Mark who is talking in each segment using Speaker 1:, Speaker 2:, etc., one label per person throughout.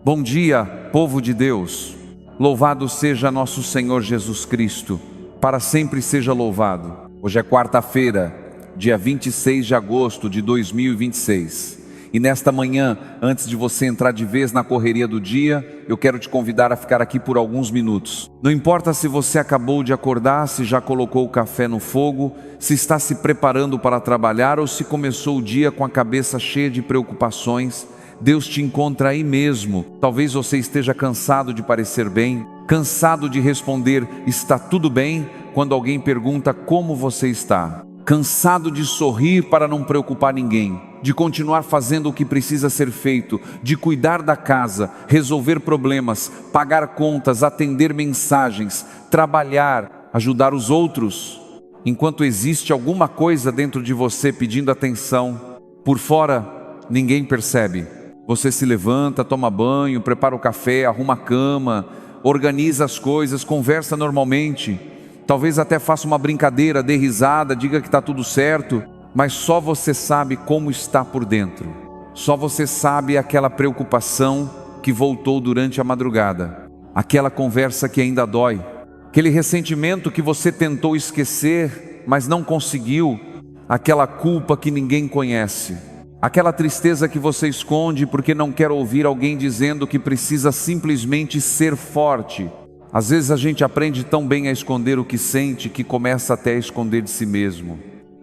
Speaker 1: Bom dia, povo de Deus. Louvado seja nosso Senhor Jesus Cristo. Para sempre seja louvado. Hoje é quarta-feira, dia 26 de agosto de 2026. E nesta manhã, antes de você entrar de vez na correria do dia, eu quero te convidar a ficar aqui por alguns minutos. Não importa se você acabou de acordar, se já colocou o café no fogo, se está se preparando para trabalhar ou se começou o dia com a cabeça cheia de preocupações, Deus te encontra aí mesmo. Talvez você esteja cansado de parecer bem, cansado de responder "está tudo bem" quando alguém pergunta como você está. Cansado de sorrir para não preocupar ninguém, de continuar fazendo o que precisa ser feito, de cuidar da casa, resolver problemas, pagar contas, atender mensagens, trabalhar, ajudar os outros. Enquanto existe alguma coisa dentro de você pedindo atenção, por fora ninguém percebe. Você se levanta, toma banho, prepara o café, arruma a cama, organiza as coisas, conversa normalmente. Talvez até faça uma brincadeira, dê risada, diga que está tudo certo, mas só você sabe como está por dentro. Só você sabe aquela preocupação que voltou durante a madrugada, aquela conversa que ainda dói, aquele ressentimento que você tentou esquecer, mas não conseguiu, aquela culpa que ninguém conhece, aquela tristeza que você esconde porque não quer ouvir alguém dizendo que precisa simplesmente ser forte. Às vezes a gente aprende tão bem a esconder o que sente que começa até a esconder de si mesmo.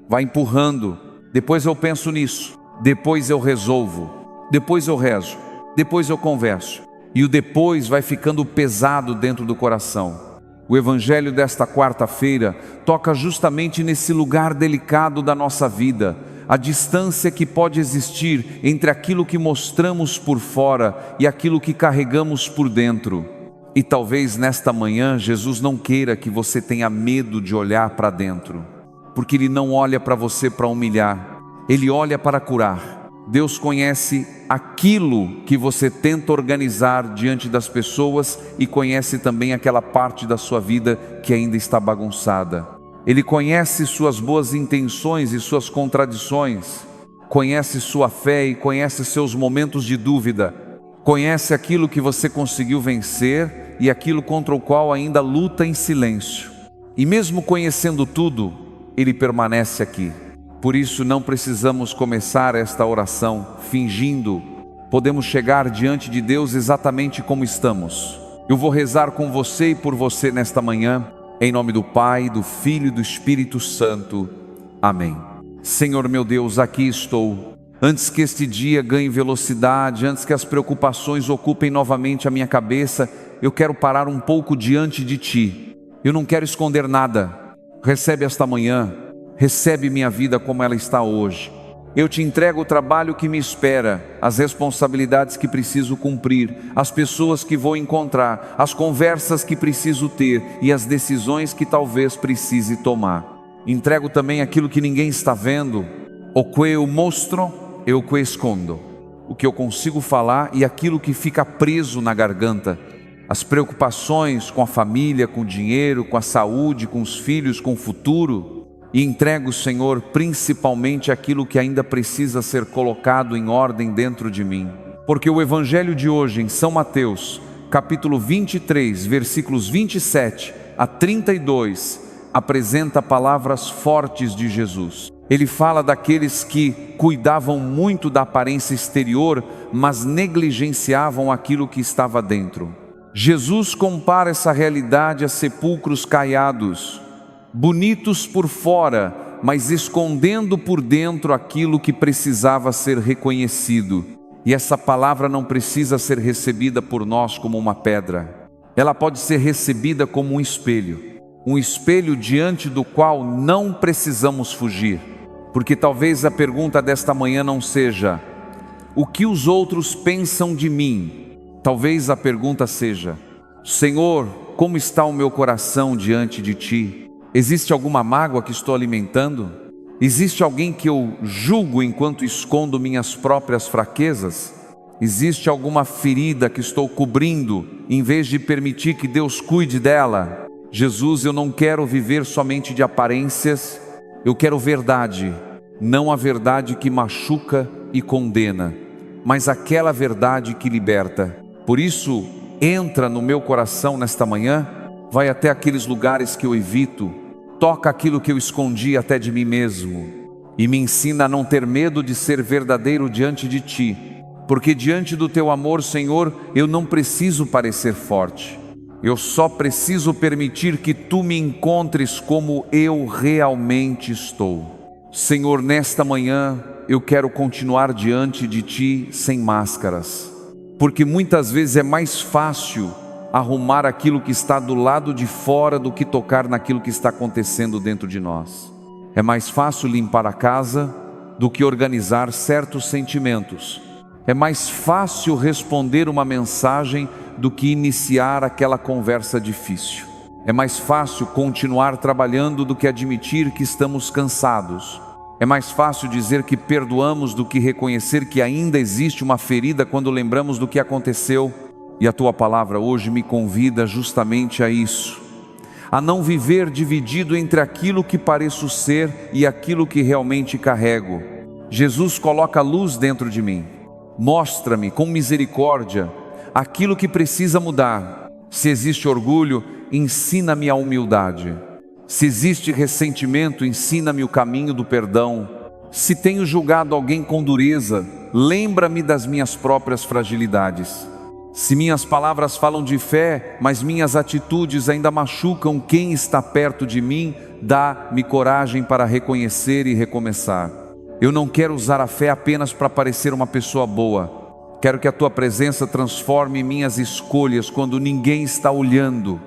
Speaker 1: Vai empurrando, depois eu penso nisso, depois eu resolvo, depois eu rezo, depois eu converso. E o depois vai ficando pesado dentro do coração. O evangelho desta quarta-feira toca justamente nesse lugar delicado da nossa vida, a distância que pode existir entre aquilo que mostramos por fora e aquilo que carregamos por dentro. E talvez nesta manhã Jesus não queira que você tenha medo de olhar para dentro, porque Ele não olha para você para humilhar, Ele olha para curar. Deus conhece aquilo que você tenta organizar diante das pessoas e conhece também aquela parte da sua vida que ainda está bagunçada. Ele conhece suas boas intenções e suas contradições, conhece sua fé e conhece seus momentos de dúvida, conhece aquilo que você conseguiu vencer e aquilo contra o qual ainda luta em silêncio. E mesmo conhecendo tudo, Ele permanece aqui. Por isso não precisamos começar esta oração fingindo. Podemos chegar diante de Deus exatamente como estamos. Eu vou rezar com você e por você nesta manhã, em nome do Pai, do Filho e do Espírito Santo. Amém. Senhor meu Deus, aqui estou. Antes que este dia ganhe velocidade, antes que as preocupações ocupem novamente a minha cabeça, eu quero parar um pouco diante de Ti. Eu não quero esconder nada. Recebe esta manhã, recebe minha vida como ela está hoje. Eu te entrego o trabalho que me espera, as responsabilidades que preciso cumprir, as pessoas que vou encontrar, as conversas que preciso ter e as decisões que talvez precise tomar. Entrego também aquilo que ninguém está vendo, o que eu mostro e o que escondo, o que eu consigo falar e aquilo que fica preso na garganta. As preocupações com a família, com o dinheiro, com a saúde, com os filhos, com o futuro. E entrego, Senhor, principalmente aquilo que ainda precisa ser colocado em ordem dentro de mim. Porque o evangelho de hoje em São Mateus, capítulo 23, versículos 27 a 32, apresenta palavras fortes de Jesus. Ele fala daqueles que cuidavam muito da aparência exterior, mas negligenciavam aquilo que estava dentro. Jesus compara essa realidade a sepulcros caiados, bonitos por fora, mas escondendo por dentro aquilo que precisava ser reconhecido. E essa palavra não precisa ser recebida por nós como uma pedra. Ela pode ser recebida como um espelho diante do qual não precisamos fugir. Porque talvez a pergunta desta manhã não seja: o que os outros pensam de mim? Talvez a pergunta seja: Senhor, como está o meu coração diante de Ti? Existe alguma mágoa que estou alimentando? Existe alguém que eu julgo enquanto escondo minhas próprias fraquezas? Existe alguma ferida que estou cobrindo em vez de permitir que Deus cuide dela? Jesus, eu não quero viver somente de aparências, eu quero verdade, não a verdade que machuca e condena, mas aquela verdade que liberta. Por isso, entra no meu coração nesta manhã, vai até aqueles lugares que eu evito, toca aquilo que eu escondi até de mim mesmo, e me ensina a não ter medo de ser verdadeiro diante de Ti, porque diante do Teu amor, Senhor, eu não preciso parecer forte, eu só preciso permitir que Tu me encontres como eu realmente estou. Senhor, nesta manhã, eu quero continuar diante de Ti sem máscaras, porque muitas vezes é mais fácil arrumar aquilo que está do lado de fora do que tocar naquilo que está acontecendo dentro de nós. É mais fácil limpar a casa do que organizar certos sentimentos. É mais fácil responder uma mensagem do que iniciar aquela conversa difícil. É mais fácil continuar trabalhando do que admitir que estamos cansados. É mais fácil dizer que perdoamos do que reconhecer que ainda existe uma ferida quando lembramos do que aconteceu. E a Tua palavra hoje me convida justamente a isso, a não viver dividido entre aquilo que pareço ser e aquilo que realmente carrego. Jesus, coloca luz dentro de mim, mostra-me com misericórdia aquilo que precisa mudar. Se existe orgulho, ensina-me a humildade. Se existe ressentimento, ensina-me o caminho do perdão. Se tenho julgado alguém com dureza, lembra-me das minhas próprias fragilidades. Se minhas palavras falam de fé, mas minhas atitudes ainda machucam quem está perto de mim, dá-me coragem para reconhecer e recomeçar. Eu não quero usar a fé apenas para parecer uma pessoa boa. Quero que a Tua presença transforme minhas escolhas quando ninguém está olhando.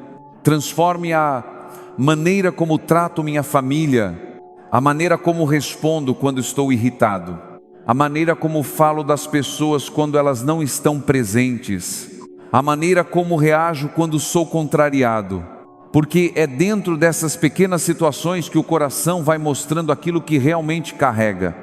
Speaker 1: Transforme a maneira como trato minha família, a maneira como respondo quando estou irritado, a maneira como falo das pessoas quando elas não estão presentes, a maneira como reajo quando sou contrariado, porque é dentro dessas pequenas situações que o coração vai mostrando aquilo que realmente carrega.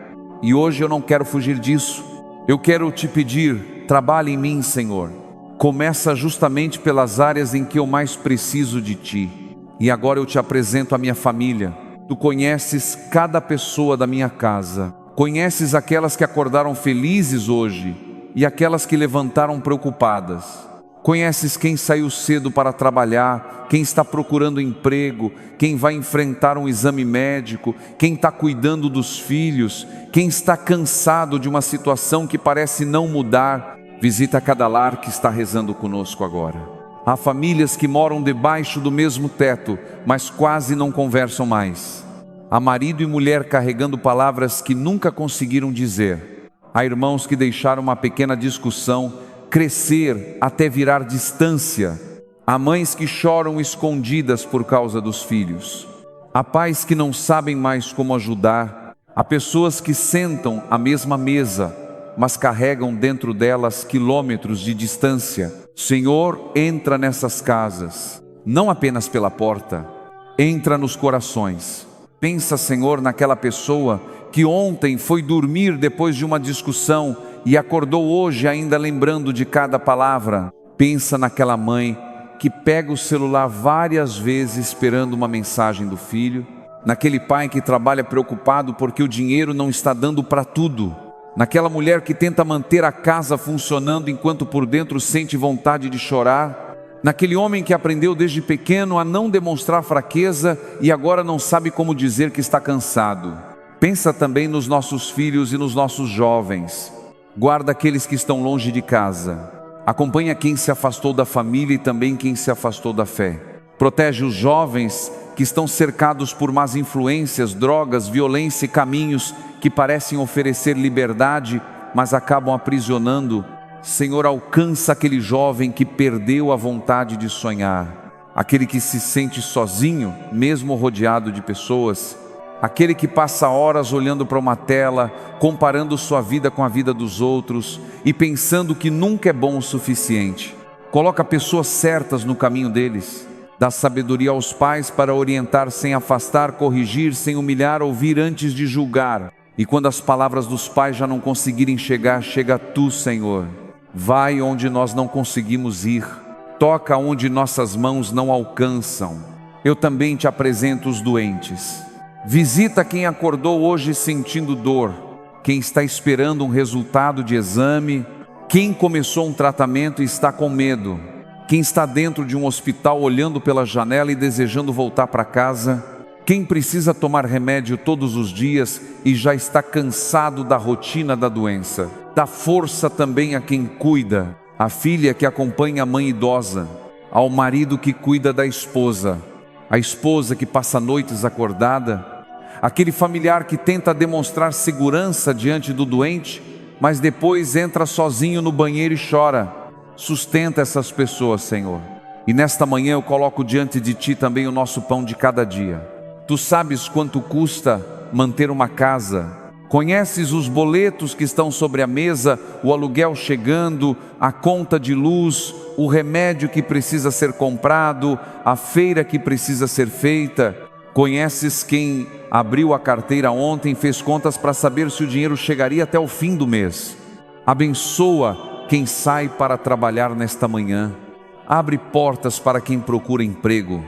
Speaker 1: E hoje eu não quero fugir disso. Eu quero Te pedir, trabalhe em mim, Senhor. Começa justamente pelas áreas em que eu mais preciso de Ti. E agora eu Te apresento a minha família. Tu conheces cada pessoa da minha casa. Conheces aquelas que acordaram felizes hoje e aquelas que levantaram preocupadas. Conheces quem saiu cedo para trabalhar, quem está procurando emprego, quem vai enfrentar um exame médico, quem está cuidando dos filhos, quem está cansado de uma situação que parece não mudar. Visita cada lar que está rezando conosco agora. Há famílias que moram debaixo do mesmo teto, mas quase não conversam mais. Há marido e mulher carregando palavras que nunca conseguiram dizer. Há irmãos que deixaram uma pequena discussão crescer até virar distância. Há mães que choram escondidas por causa dos filhos. Há pais que não sabem mais como ajudar. Há pessoas que sentam à mesma mesa, mas carregam dentro delas quilômetros de distância. Senhor, entra nessas casas, não apenas pela porta, entra nos corações. Pensa, Senhor, naquela pessoa que ontem foi dormir depois de uma discussão e acordou hoje ainda lembrando de cada palavra. Pensa naquela mãe que pega o celular várias vezes esperando uma mensagem do filho, naquele pai que trabalha preocupado porque o dinheiro não está dando para tudo, naquela mulher que tenta manter a casa funcionando enquanto por dentro sente vontade de chorar, naquele homem que aprendeu desde pequeno a não demonstrar fraqueza e agora não sabe como dizer que está cansado. Pensa também nos nossos filhos e nos nossos jovens. Guarda aqueles que estão longe de casa. Acompanha quem se afastou da família e também quem se afastou da fé. Protege os jovens que estão cercados por más influências, drogas, violência e caminhos que parecem oferecer liberdade, mas acabam aprisionando. Senhor, alcança aquele jovem que perdeu a vontade de sonhar, aquele que se sente sozinho, mesmo rodeado de pessoas, aquele que passa horas olhando para uma tela, comparando sua vida com a vida dos outros e pensando que nunca é bom o suficiente. Coloca pessoas certas no caminho deles. Dá sabedoria aos pais para orientar sem afastar, corrigir, sem humilhar, ouvir antes de julgar. E quando as palavras dos pais já não conseguirem chegar, chega Tu, Senhor. Vai onde nós não conseguimos ir. Toca onde nossas mãos não alcançam. Eu também Te apresento os doentes. Visita quem acordou hoje sentindo dor, quem está esperando um resultado de exame, Quem começou um tratamento e está com medo, quem está dentro de um hospital olhando pela janela e desejando voltar para casa, quem precisa tomar remédio todos os dias e já está cansado da rotina da doença. Dá força também a quem cuida, a filha que acompanha a mãe idosa, ao marido que cuida da esposa, a esposa que passa noites acordada, aquele familiar que tenta demonstrar segurança diante do doente, mas depois entra sozinho no banheiro e chora. Sustenta essas pessoas, Senhor. E nesta manhã eu coloco diante de Ti também o nosso pão de cada dia. Tu sabes quanto custa manter uma casa. Conheces os boletos que estão sobre a mesa, o aluguel chegando, a conta de luz, o remédio que precisa ser comprado, a feira que precisa ser feita. Conheces quem abriu a carteira ontem e fez contas para saber se o dinheiro chegaria até o fim do mês. Abençoa quem sai para trabalhar nesta manhã. Abre portas para quem procura emprego.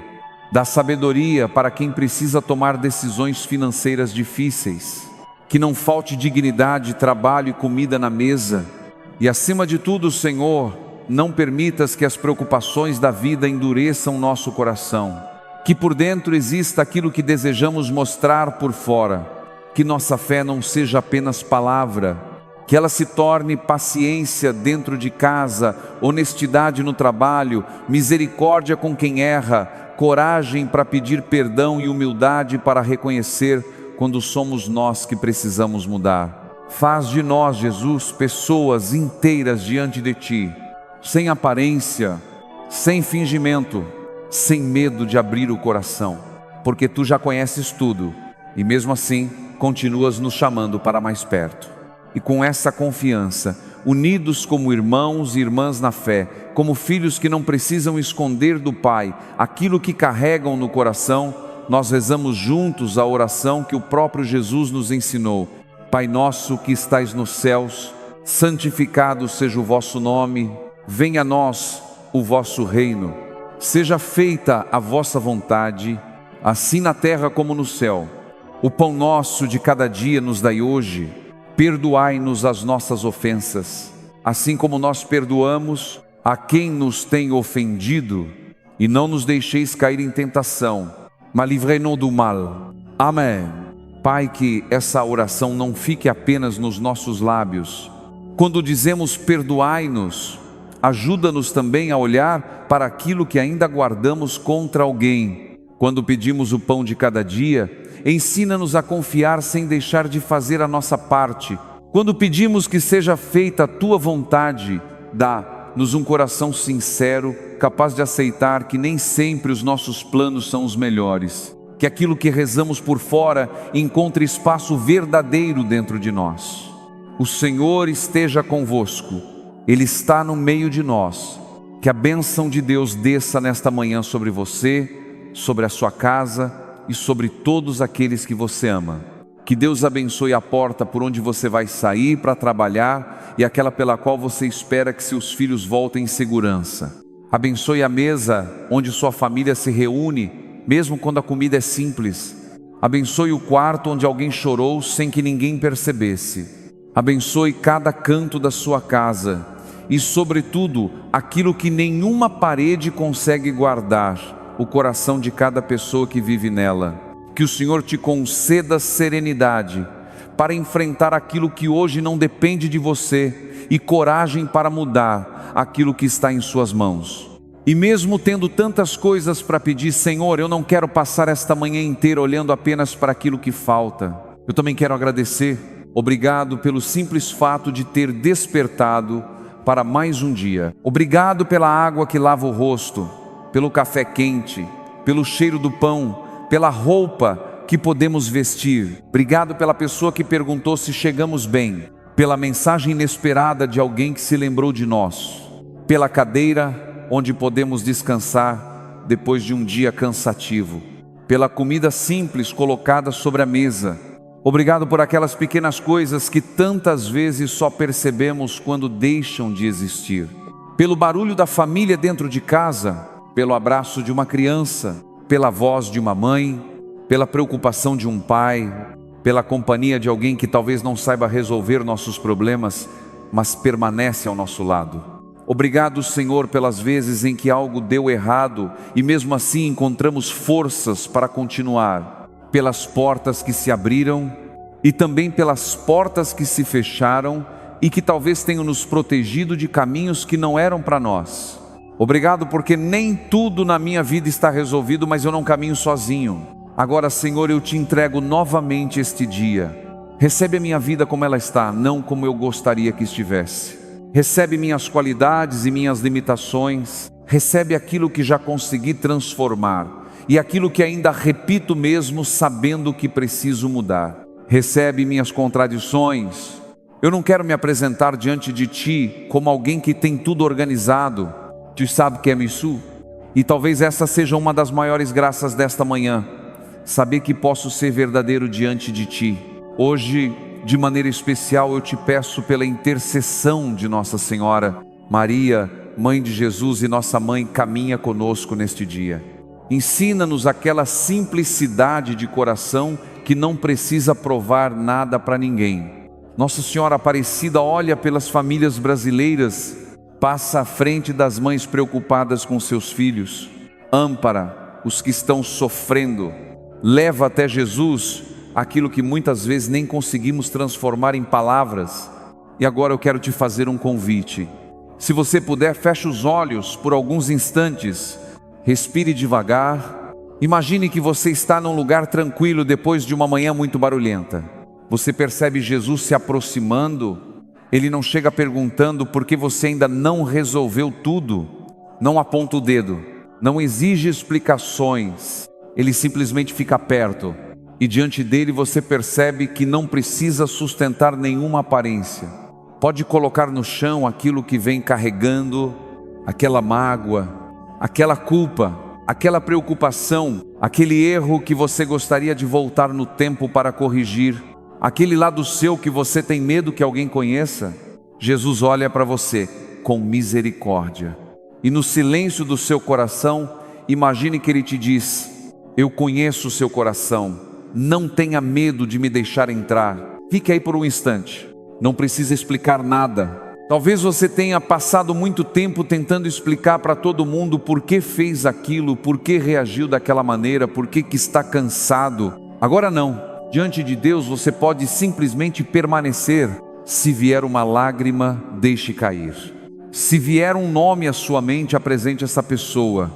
Speaker 1: Dá sabedoria para quem precisa tomar decisões financeiras difíceis. Que não falte dignidade, trabalho e comida na mesa. E acima de tudo, Senhor, não permitas que as preocupações da vida endureçam nosso coração. Que por dentro exista aquilo que desejamos mostrar por fora. Que nossa fé não seja apenas palavra. Que ela se torne paciência dentro de casa, honestidade no trabalho, misericórdia com quem erra, coragem para pedir perdão e humildade para reconhecer quando somos nós que precisamos mudar. Faz de nós, Jesus, pessoas inteiras diante de Ti, sem aparência, sem fingimento, sem medo de abrir o coração, porque Tu já conheces tudo e mesmo assim continuas nos chamando para mais perto. E com essa confiança, unidos como irmãos e irmãs na fé, como filhos que não precisam esconder do Pai aquilo que carregam no coração, nós rezamos juntos a oração que o próprio Jesus nos ensinou. Pai nosso que estais nos céus, santificado seja o vosso nome, venha a nós o vosso reino, seja feita a vossa vontade, assim na terra como no céu. O pão nosso de cada dia nos dai hoje, perdoai-nos as nossas ofensas, assim como nós perdoamos a quem nos tem ofendido, e não nos deixeis cair em tentação, mas livrai-nos do mal. Amém. Pai, que essa oração não fique apenas nos nossos lábios. Quando dizemos perdoai-nos, ajuda-nos também a olhar para aquilo que ainda guardamos contra alguém. Quando pedimos o pão de cada dia, ensina-nos a confiar sem deixar de fazer a nossa parte. Quando pedimos que seja feita a Tua vontade, dá-nos um coração sincero, capaz de aceitar que nem sempre os nossos planos são os melhores. Que aquilo que rezamos por fora encontre espaço verdadeiro dentro de nós. O Senhor esteja convosco, Ele está no meio de nós. Que a bênção de Deus desça nesta manhã sobre você, sobre a sua casa e sobre todos aqueles que você ama. Que Deus abençoe a porta por onde você vai sair para trabalhar e aquela pela qual você espera que seus filhos voltem em segurança. Abençoe a mesa onde sua família se reúne, mesmo quando a comida é simples. Abençoe o quarto onde alguém chorou sem que ninguém percebesse. Abençoe cada canto da sua casa e, sobretudo, aquilo que nenhuma parede consegue guardar, o coração de cada pessoa que vive nela. Que o Senhor te conceda serenidade para enfrentar aquilo que hoje não depende de você e coragem para mudar aquilo que está em suas mãos. E mesmo tendo tantas coisas para pedir, Senhor, eu não quero passar esta manhã inteira olhando apenas para aquilo que falta. Eu também quero agradecer. Obrigado pelo simples fato de ter despertado para mais um dia. Obrigado pela água que lava o rosto, pelo café quente, pelo cheiro do pão, pela roupa que podemos vestir. Obrigado pela pessoa que perguntou se chegamos bem, pela mensagem inesperada de alguém que se lembrou de nós, pela cadeira onde podemos descansar depois de um dia cansativo, pela comida simples colocada sobre a mesa. Obrigado por aquelas pequenas coisas que tantas vezes só percebemos quando deixam de existir, pelo barulho da família dentro de casa, pelo abraço de uma criança, pela voz de uma mãe, pela preocupação de um pai, pela companhia de alguém que talvez não saiba resolver nossos problemas, mas permanece ao nosso lado. Obrigado, Senhor, pelas vezes em que algo deu errado e mesmo assim encontramos forças para continuar, pelas portas que se abriram e também pelas portas que se fecharam e que talvez tenham nos protegido de caminhos que não eram para nós. Obrigado porque nem tudo na minha vida está resolvido, mas eu não caminho sozinho. Agora, Senhor, eu te entrego novamente este dia. Recebe a minha vida como ela está, não como eu gostaria que estivesse. Recebe minhas qualidades e minhas limitações. Recebe aquilo que já consegui transformar e aquilo que ainda repito mesmo sabendo que preciso mudar. Recebe minhas contradições. Eu não quero me apresentar diante de Ti como alguém que tem tudo organizado. Tu sabe que é isso? E talvez essa seja uma das maiores graças desta manhã. Saber que posso ser verdadeiro diante de Ti. Hoje, de maneira especial, eu te peço pela intercessão de Nossa Senhora. Maria, Mãe de Jesus e nossa Mãe, caminha conosco neste dia. Ensina-nos aquela simplicidade de coração que não precisa provar nada para ninguém. Nossa Senhora Aparecida olha pelas famílias brasileiras, passa à frente das mães preocupadas com seus filhos, ampara os que estão sofrendo, leva até Jesus aquilo que muitas vezes nem conseguimos transformar em palavras. E agora eu quero te fazer um convite. Se você puder, feche os olhos por alguns instantes, respire devagar. Imagine que você está num lugar tranquilo depois de uma manhã muito barulhenta. Você percebe Jesus se aproximando. Ele não chega perguntando por que você ainda não resolveu tudo. Não aponta o dedo, não exige explicações. Ele simplesmente fica perto. E diante dele você percebe que não precisa sustentar nenhuma aparência. Pode colocar no chão aquilo que vem carregando, aquela mágoa, aquela culpa, aquela preocupação, aquele erro que você gostaria de voltar no tempo para corrigir, aquele lado seu que você tem medo que alguém conheça. Jesus olha para você com misericórdia. E no silêncio do seu coração, imagine que Ele te diz: eu conheço o seu coração. Não tenha medo de me deixar entrar. Fique aí por um instante. Não precisa explicar nada. Talvez você tenha passado muito tempo tentando explicar para todo mundo por que fez aquilo, por que reagiu daquela maneira, por que está cansado. Agora não. Diante de Deus você pode simplesmente permanecer. Se vier uma lágrima, deixe cair. Se vier um nome à sua mente, apresente essa pessoa.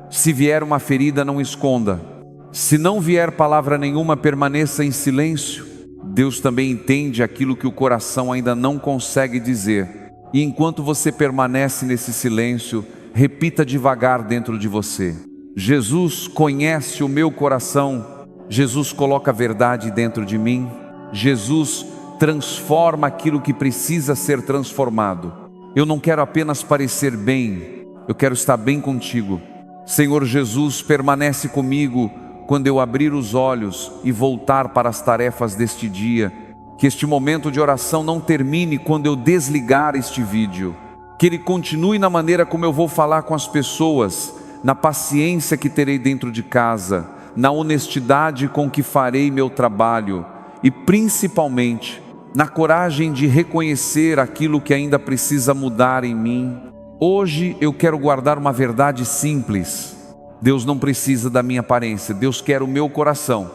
Speaker 1: Se vier uma ferida, não esconda. Se não vier palavra nenhuma, permaneça em silêncio. Deus também entende aquilo que o coração ainda não consegue dizer. E enquanto você permanece nesse silêncio, repita devagar dentro de você: Jesus conhece o meu coração. Jesus coloca a verdade dentro de mim. Jesus transforma aquilo que precisa ser transformado. Eu não quero apenas parecer bem, eu quero estar bem contigo. Senhor Jesus, permanece comigo quando eu abrir os olhos e voltar para as tarefas deste dia. Que este momento de oração não termine quando eu desligar este vídeo. Que ele continue na maneira como eu vou falar com as pessoas, na paciência que terei dentro de casa, na honestidade com que farei meu trabalho e principalmente na coragem de reconhecer aquilo que ainda precisa mudar em mim. Hoje eu quero guardar uma verdade simples. Deus não precisa da minha aparência, Deus quer o meu coração.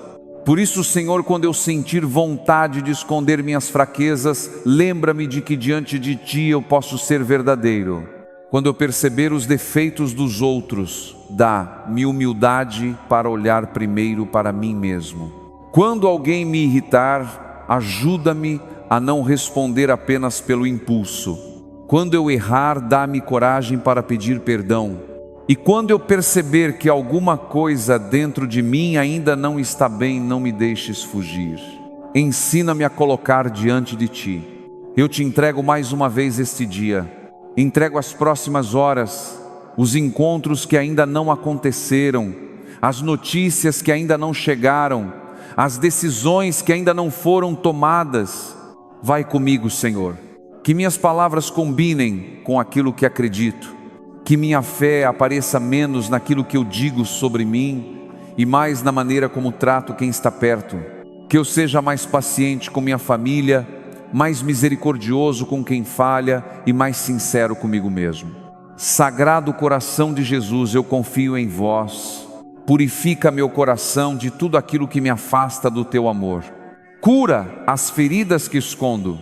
Speaker 1: Por isso, Senhor, quando eu sentir vontade de esconder minhas fraquezas, lembra-me de que diante de Ti eu posso ser verdadeiro. Quando eu perceber os defeitos dos outros, dá-me humildade para olhar primeiro para mim mesmo. Quando alguém me irritar, ajuda-me a não responder apenas pelo impulso. Quando eu errar, dá-me coragem para pedir perdão. E quando eu perceber que alguma coisa dentro de mim ainda não está bem, não me deixes fugir. Ensina-me a colocar diante de Ti. Eu te entrego mais uma vez este dia. Entrego as próximas horas, os encontros que ainda não aconteceram, as notícias que ainda não chegaram, as decisões que ainda não foram tomadas. Vai comigo, Senhor. Que minhas palavras combinem com aquilo que acredito. Que minha fé apareça menos naquilo que eu digo sobre mim e mais na maneira como trato quem está perto. Que eu seja mais paciente com minha família, mais misericordioso com quem falha e mais sincero comigo mesmo. Sagrado coração de Jesus, eu confio em vós. Purifica meu coração de tudo aquilo que me afasta do teu amor. Cura as feridas que escondo.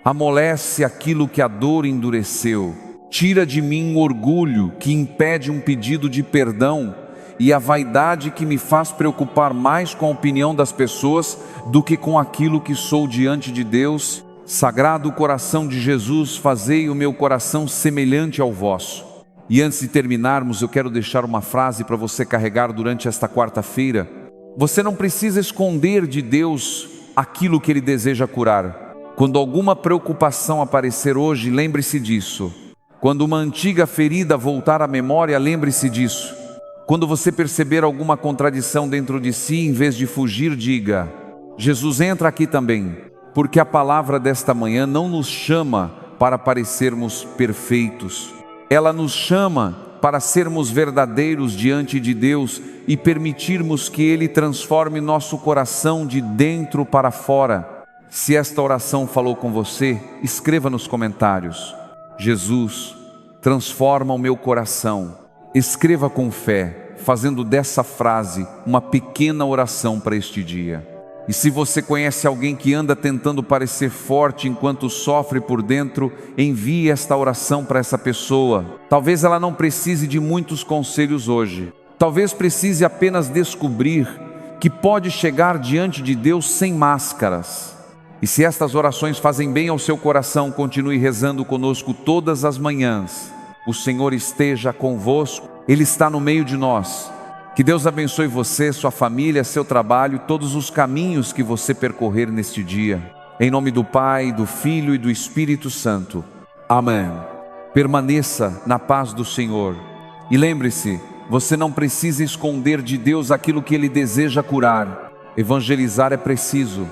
Speaker 1: Amolece aquilo que a dor endureceu. Tira de mim o orgulho que impede um pedido de perdão e a vaidade que me faz preocupar mais com a opinião das pessoas do que com aquilo que sou diante de Deus. Sagrado coração de Jesus, fazei o meu coração semelhante ao vosso. E antes de terminarmos, eu quero deixar uma frase para você carregar durante esta quarta-feira. Você não precisa esconder de Deus aquilo que Ele deseja curar. Quando alguma preocupação aparecer hoje, lembre-se disso. Quando uma antiga ferida voltar à memória, lembre-se disso. Quando você perceber alguma contradição dentro de si, em vez de fugir, diga: Jesus, entra aqui também, porque a palavra desta manhã não nos chama para parecermos perfeitos. Ela nos chama para sermos verdadeiros diante de Deus e permitirmos que Ele transforme nosso coração de dentro para fora. Se esta oração falou com você, escreva nos comentários: Jesus, transforma o meu coração. Escreva com fé, fazendo dessa frase uma pequena oração para este dia. E se você conhece alguém que anda tentando parecer forte enquanto sofre por dentro, envie esta oração para essa pessoa. Talvez ela não precise de muitos conselhos hoje. Talvez precise apenas descobrir que pode chegar diante de Deus sem máscaras. E se estas orações fazem bem ao seu coração, continue rezando conosco todas as manhãs. O Senhor esteja convosco, Ele está no meio de nós. Que Deus abençoe você, sua família, seu trabalho, todos os caminhos que você percorrer neste dia. Em nome do Pai, do Filho e do Espírito Santo. Amém. Permaneça na paz do Senhor. E lembre-se, você não precisa esconder de Deus aquilo que Ele deseja curar. Evangelizar é preciso,